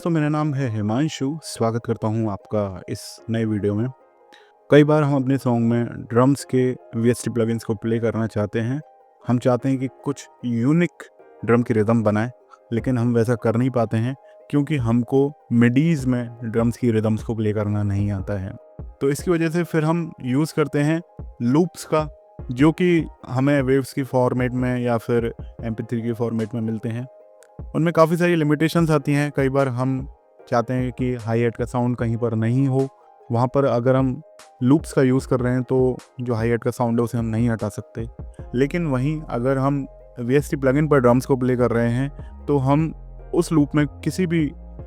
तो मेरा नाम है हिमांशु। स्वागत करता हूँ आपका इस नए वीडियो में। कई बार हम अपने सॉन्ग में ड्रम्स के वीएसटी प्लगइन्स को प्ले करना चाहते हैं। हम चाहते हैं कि कुछ यूनिक ड्रम की रिदम बनाए, लेकिन हम वैसा कर नहीं पाते हैं क्योंकि हमको मिडीज़ में ड्रम्स की रिदम्स को प्ले करना नहीं आता है। तो इसकी वजह से फिर हम यूज़ करते हैं लूप्स का, जो कि हमें वेव्स की फॉर्मेट में या फिर MP3 की फॉर्मेट में मिलते हैं। उनमें काफ़ी सारी लिमिटेशंस आती हैं। कई बार हम चाहते हैं कि हाई एट का साउंड कहीं पर नहीं हो, वहाँ पर अगर हम लूप्स का यूज़ कर रहे हैं तो जो हाई एट का साउंड है उसे हम नहीं हटा सकते। लेकिन वहीं अगर हम VST प्लगइन पर ड्रम्स को प्ले कर रहे हैं तो हम उस लूप में किसी भी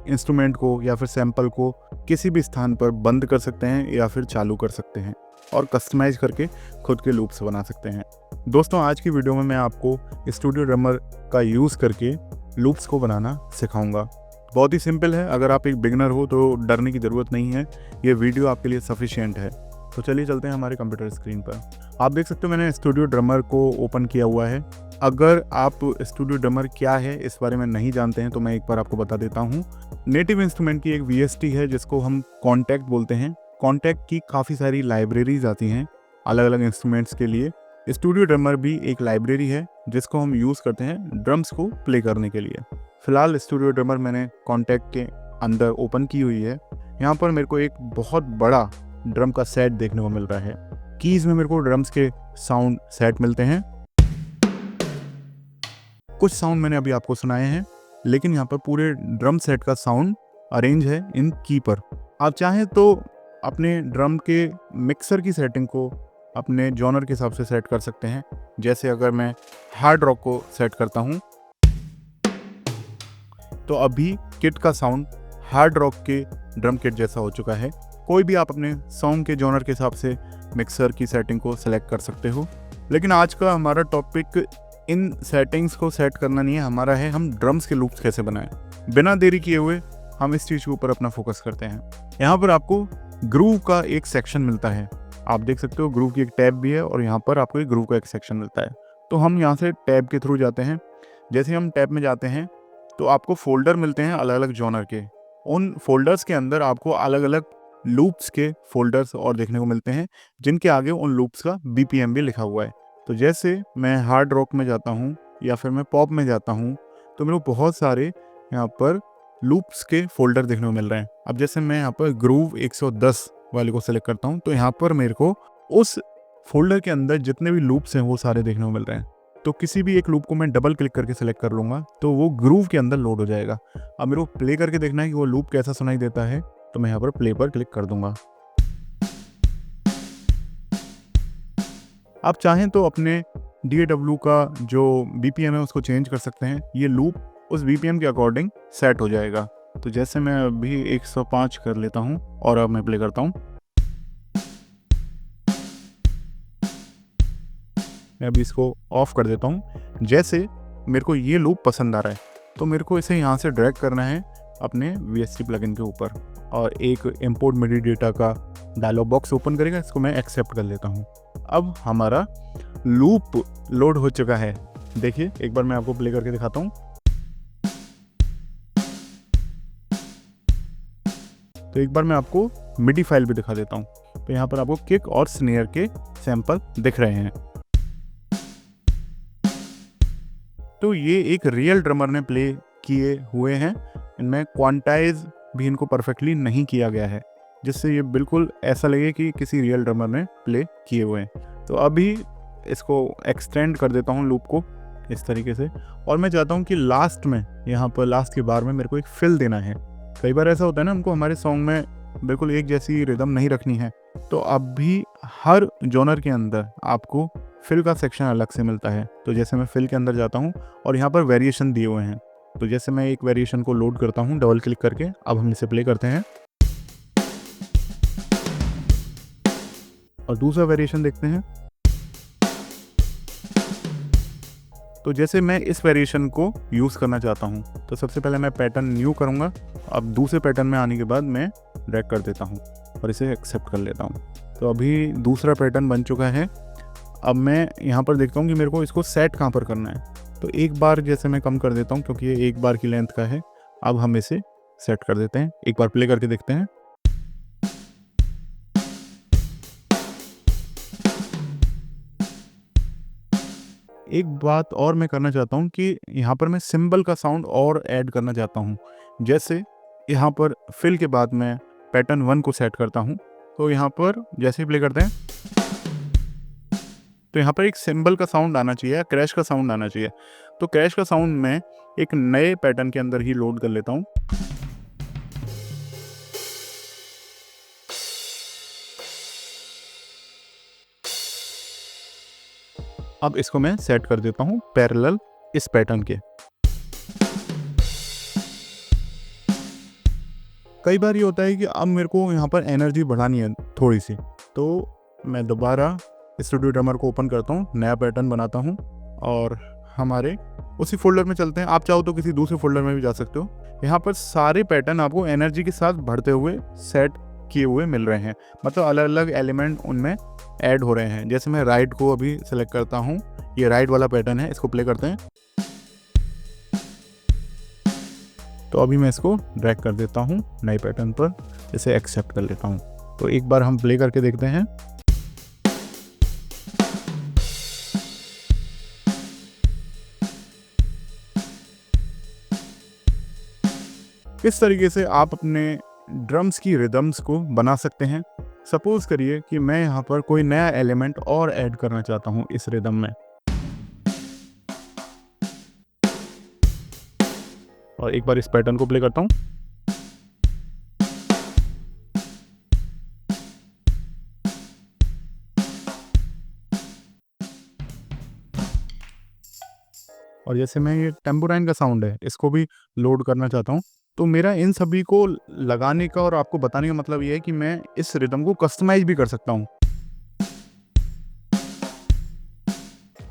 इंस्ट्रूमेंट को या फिर सैंपल को किसी भी स्थान पर बंद कर सकते हैं या फिर चालू कर सकते हैं और कस्टमाइज करके खुद के लूप्स बना सकते हैं। दोस्तों, आज की वीडियो में मैं आपको स्टूडियो ड्रमर का यूज़ करके लूप्स को बनाना सिखाऊंगा। बहुत ही सिंपल है। अगर आप एक बिगनर हो तो डरने की ज़रूरत नहीं है, ये वीडियो आपके लिए सफिशिएंट है। तो चलिए चलते हैं हमारे कंप्यूटर स्क्रीन पर। आप देख सकते हो मैंने स्टूडियो ड्रमर को ओपन किया हुआ है। अगर आप स्टूडियो ड्रमर क्या है इस बारे में नहीं जानते हैं तो मैं एक बार आपको बता देता हूँ। नेटिव इंस्ट्रूमेंट की एक VST है जिसको हम कॉन्टैक्ट बोलते हैं। कॉन्टैक्ट की काफ़ी सारी लाइब्रेरीज आती हैं अलग अलग इंस्ट्रूमेंट्स के लिए। स्टूडियो ड्रमर भी एक लाइब्रेरी है जिसको हम यूज़ करते हैं ड्रम्स को प्ले करने के लिए। फ़िलहाल स्टूडियो ड्रमर मैंने कॉन्टैक्ट के अंदर ओपन की हुई है। यहाँ पर मेरे को एक बहुत बड़ा ड्रम का सेट देखने को मिल रहा है। कीज़ में मेरे को ड्रम्स के साउंड सेट मिलते हैं। कुछ साउंड मैंने अभी आपको सुनाए हैं, लेकिन यहाँ पर पूरे ड्रम सेट का साउंड अरेंज है इन की पर। आप चाहें तो अपने ड्रम के मिक्सर की सेटिंग को अपने जॉनर के हिसाब से सेट कर सकते हैं। जैसे अगर मैं हार्ड रॉक को सेट करता हूँ तो अभी किट का साउंड हार्ड रॉक के ड्रम किट जैसा हो चुका है। कोई भी आप अपने सॉन्ग के जॉनर के हिसाब से मिक्सर की सेटिंग को सेलेक्ट कर सकते हो। लेकिन आज का हमारा टॉपिक इन सेटिंग्स को सेट करना नहीं है, हमारा है हम ड्रम्स के लूप्स कैसे बनाएं। बिना देरी किए हुए हम इस चीज़ के ऊपर अपना फोकस करते हैं। यहाँ पर आपको ग्रूव का एक सेक्शन मिलता है। आप देख सकते हो ग्रूव की एक टैब भी है और यहाँ पर आपको एक ग्रूव का एक सेक्शन मिलता है। तो हम यहाँ से टैब के थ्रू जाते हैं। जैसे हम टैब में जाते हैं तो आपको फोल्डर मिलते हैं अलग अलग जॉनर के। उन फोल्डर्स के अंदर आपको अलग अलग लूप्स के फोल्डर्स और देखने को मिलते हैं जिनके आगे उन लूप्स का BPM भी लिखा हुआ है। तो जैसे मैं हार्ड रॉक में जाता हूँ या फिर मैं पॉप में जाता हूँ तो मेरे को बहुत सारे यहाँ पर लूप्स के फोल्डर देखने को मिल रहे हैं। अब जैसे मैं यहाँ पर ग्रूव 110 वाले को सेलेक्ट करता हूँ तो यहाँ पर मेरे को उस फोल्डर के अंदर जितने भी लूप्स हैं वो सारे देखने को मिल रहे हैं। तो किसी भी एक लूप को मैं डबल क्लिक करके सेलेक्ट कर लूँगा तो वो ग्रूव के अंदर लोड हो जाएगा। अब मेरे को प्ले करके देखना है कि वो लूप कैसा सुनाई देता है, तो मैं यहाँ पर प्ले पर क्लिक कर दूंगा। आप चाहें तो अपने DAW का जो BPM है उसको चेंज कर सकते हैं। ये लूप उस BPM के अकॉर्डिंग सेट हो जाएगा। तो जैसे मैं अभी 105 कर लेता हूँ और अब मैं प्ले करता हूँ। मैं अभी इसको ऑफ कर देता हूँ। जैसे मेरे को ये लूप पसंद आ रहा है तो मेरे को इसे यहाँ से ड्रैग करना है अपने VST प्लगइन के ऊपर और एक इंपोर्ट मिडी डेटा का डायलॉग बॉक्स ओपन करेगा। इसको मैं एक्सेप्ट कर लेता हूँ। अब हमारा लूप लोड हो चुका है। देखिए एक बार मैं आपको प्ले करके दिखाता हूँ। तो एक बार मैं आपको मिडी फाइल भी दिखा देता हूँ। तो यहाँ पर आपको किक और स्नेयर के सैंपल दिख रहे हैं। तो ये एक रियल ड्रमर ने प्ले किए हुए हैं। इनमें क्वांटाइज भी इनको परफेक्टली नहीं किया गया है, जिससे ये बिल्कुल ऐसा लगे कि किसी रियल ड्रमर ने प्ले किए हुए हैं। तो अभी इसको एक्सटेंड कर देता हूँ लूप को इस तरीके से, और मैं चाहता हूँ कि लास्ट में यहाँ पर लास्ट के बार में मेरे को एक फिल देना है। कई बार ऐसा होता है ना, हमको हमारे सॉन्ग में बिल्कुल एक जैसी रिदम नहीं रखनी है, तो अब भी हर जॉनर के अंदर आपको फिल का सेक्शन अलग से मिलता है। तो जैसे मैं फिल के अंदर जाता हूँ और यहाँ पर वेरिएशन दिए हुए हैं। तो जैसे मैं एक वेरिएशन को लोड करता हूँ डबल क्लिक करके। अब हम इसे प्ले करते हैं और दूसरा वेरिएशन देखते हैं। तो जैसे मैं इस वेरिएशन को यूज़ करना चाहता हूँ तो सबसे पहले मैं पैटर्न न्यू करूँगा। अब दूसरे पैटर्न में आने के बाद मैं ड्रैग कर देता हूँ और इसे एक्सेप्ट कर लेता हूँ। तो अभी दूसरा पैटर्न बन चुका है। अब मैं यहाँ पर देखता हूँ कि मेरे को इसको सेट कहाँ पर करना है। तो एक बार जैसे मैं कम कर देता हूँ क्योंकि ये एक बार की लेंथ का है। अब हम इसे सेट कर देते हैं। एक बार प्ले करके देखते हैं। एक बात और मैं करना चाहता हूँ कि यहाँ पर मैं सिंबल का साउंड और ऐड करना चाहता हूँ। जैसे यहाँ पर फिल के बाद मैं पैटर्न 1 को सेट करता हूँ, तो यहाँ पर जैसे ही प्ले करते हैं तो यहाँ पर एक सिंबल का साउंड आना चाहिए या क्रैश का साउंड आना चाहिए। तो क्रैश का साउंड मैं एक नए पैटर्न के अंदर ही लोड कर लेता हूँ। अब इसको मैं सेट कर देता हूँ पैरेलल इस पैटर्न के। कई बार ये होता है कि अब मेरे को यहाँ पर एनर्जी बढ़ानी है थोड़ी सी, तो मैं दोबारा स्टूडियो ड्रमर को ओपन करता हूँ, नया पैटर्न बनाता हूँ और हमारे उसी फोल्डर में चलते हैं। आप चाहो तो किसी दूसरे फोल्डर में भी जा सकते हो। यहाँ पर सारे पैटर्न आपको एनर्जी के साथ बढ़ते हुए सेट किए हुए मिल रहे हैं, मतलब अलग अलग एलिमेंट उनमें ऐड हो रहे हैं। जैसे मैं राइट को अभी सेलेक्ट करता हूँ, ये राइट वाला पैटर्न है, इसको प्ले करते हैं। तो अभी मैं इसको ड्रैग कर देता हूँ नए पैटर्न पर, इसे एक्सेप्ट कर लेता हूँ। तो एक बार हम प्ले करके देखते हैं। इस तरीके से आप अपने ड्रम्स की रिदम्स को बना सकते हैं। सपोज करिए कि मैं यहाँ पर कोई नया एलिमेंट और ऐड करना चाहता हूँ इस रिदम में, और एक बार इस पैटर्न को प्ले करता हूँ। और जैसे मैं ये टेम्पोराइन का साउंड है, इसको भी लोड करना चाहता हूँ। तो मेरा इन सभी को लगाने का और आपको बताने का मतलब ये है कि मैं इस रिदम को कस्टमाइज भी कर सकता हूँ।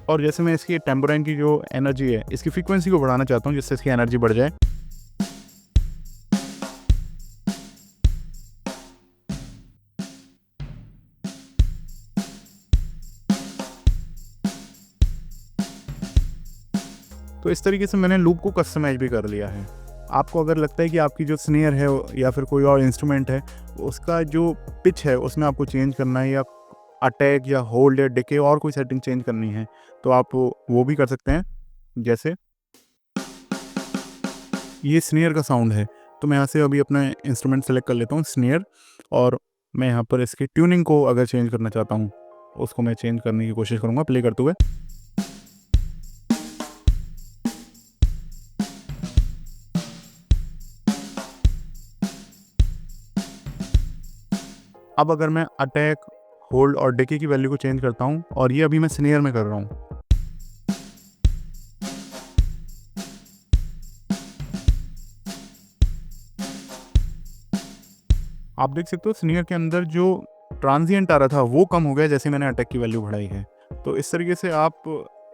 और जैसे मैं इसकी टेम्पोराइन की जो एनर्जी है, इसकी फ्रीक्वेंसी को बढ़ाना चाहता हूँ जिससे इसकी एनर्जी बढ़ जाए। तो इस तरीके से मैंने लूप को कस्टमाइज भी कर लिया है। आपको अगर लगता है कि आपकी जो स्नेयर है या फिर कोई और इंस्ट्रूमेंट है, उसका जो पिच है उसमें आपको चेंज करना है, या अटैक या होल्ड या डिके और कोई सेटिंग चेंज करनी है, तो आप वो भी कर सकते हैं। जैसे ये स्नेयर का साउंड है, तो मैं यहाँ से अभी अपना इंस्ट्रूमेंट सेलेक्ट कर लेता हूँ स्नेयर, और मैं यहाँ पर इसकी ट्यूनिंग को अगर चेंज करना चाहता हूँ, उसको मैं चेंज करने की कोशिश करूँगा प्ले करते हुए। अब अगर मैं अटैक, होल्ड और डिके की वैल्यू को चेंज करता हूँ, और ये अभी मैं स्नेयर में कर रहा हूँ, आप देख सकते हो स्नेयर के अंदर जो ट्रांजिएंट आ रहा था वो कम हो गया जैसे मैंने अटैक की वैल्यू बढ़ाई है। तो इस तरीके से आप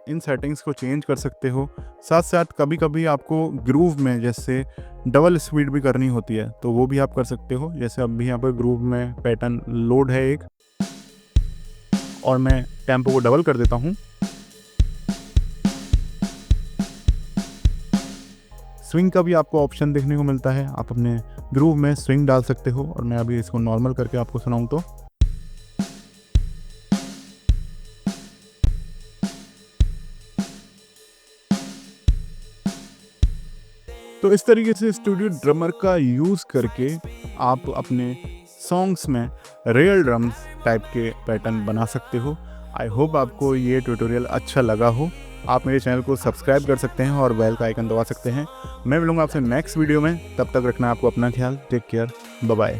इन सेटिंग्स को चेंज कर सकते हो। साथ साथ कभी कभी आपको ग्रूव में जैसे डबल स्पीड भी करनी होती है, तो वो भी आप कर सकते हो। जैसे अब भी यहाँ पर ग्रूव में पैटर्न लोड है एक, और मैं टेम्पो को डबल कर देता हूँ। स्विंग का भी आपको ऑप्शन देखने को मिलता है, आप अपने ग्रूव में स्विंग डाल सकते हो। और मैं अभी इसको नॉर्मल करके आपको सुनाऊं तो इस तरीके से स्टूडियो ड्रमर का यूज़ करके आप अपने सॉन्ग्स में रियल ड्रम्स टाइप के पैटर्न बना सकते हो। आई होप आपको ये ट्यूटोरियल अच्छा लगा हो। आप मेरे चैनल को सब्सक्राइब कर सकते हैं और बेल का आइकन दबा सकते हैं। मैं मिलूंगा आपसे नेक्स्ट वीडियो में, तब तक रखना आपको अपना ख्याल। Take care, bye bye.